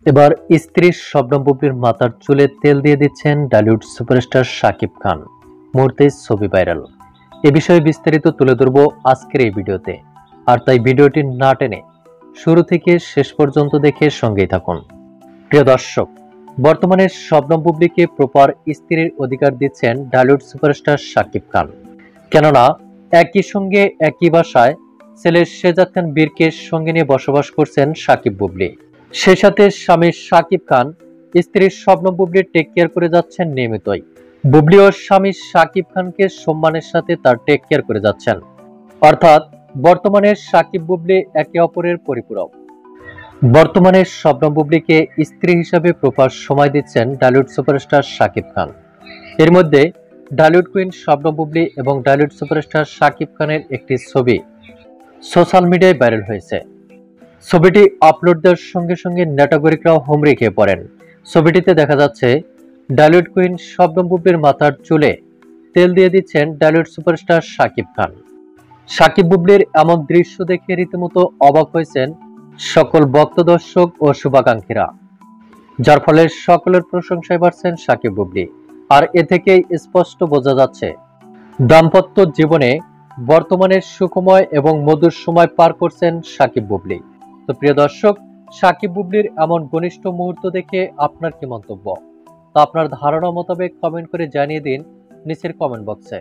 এবার স্ত্রী শবনম বুবলির মাথার চুলে তেল দিয়ে দিচ্ছেন বলিউড সুপারস্টার শাকিব খান। মুহূর্তে ছবি ভাইরাল। এ বিষয়ে বিস্তারিত তুলে ধরবো আজকের এই ভিডিওতে। আর তাই ভিডিওটি না টেনে শুরু থেকে শেষ পর্যন্ত দেখে সঙ্গেই থাকুন। প্রিয় দর্শক, বর্তমানে শবনম বুবলিকে প্রপার স্ত্রীর অধিকার দিচ্ছেন বলিউড সুপারস্টার শাকিব খান। কেননা একই সঙ্গে একই বাসায় ছেলে শেহজাদ খান বীরকে সঙ্গে নিয়ে বসবাস করছেন শাকিব বুবলি। সেই সাথে স্বামী শাকিব খান স্ত্রী শবনম বুবলির টেক কেয়ার করে যাচ্ছেন নিয়মিতই। বুবলি ও স্বামী শাকিব খানকে সম্মানের সাথে তার টেক কেয়ার করে যাচ্ছেন। অর্থাৎ বর্তমানে শাকিব বুবলি একে অপরের পরিপূরক। বর্তমানে শবনম বুবলিকে স্ত্রী হিসাবে প্রপার সময় দিচ্ছেন বলিউড সুপারস্টার শাকিব খান। এর মধ্যে বলিউড কুইন শবনম বুবলি এবং বলিউড সুপারস্টার শাকিব খানের একটি ছবি সোশ্যাল মিডিয়ায় ভাইরাল হয়েছে। ছবিটি আপলোড দেওয়ার সঙ্গে সঙ্গে নেটাগরিকরাও হুমড়ি খেয়ে পড়েন। ছবিটিতে দেখা যাচ্ছে বলিউড কুইন শবনম বুবলির মাথার চুলে তেল দিয়ে দিচ্ছেন বলিউড সুপারস্টার শাকিব খান। শাকিব বুবলির এমন দৃশ্য দেখে রীতিমতো অবাক হয়েছেন সকল ভক্ত দর্শক ও শুভাকাঙ্ক্ষীরা, যার ফলে সকলের প্রশংসায় বাড়ছেন শাকিব বুবলি। আর এ থেকেই স্পষ্ট বোঝা যাচ্ছে দাম্পত্য জীবনে বর্তমানে সুখময় এবং মধুর সময় পার করছেন শাকিব বুবলি। তো প্রিয় দর্শক, শাকিব বুবলির এমন ঘনিষ্ঠ মুহূর্ত দেখে আপনার কি মন্তব্য, তা আপনার ধারণা মোতাবেক কমেন্ট করে জানিয়ে দিন নিচের কমেন্ট বক্সে।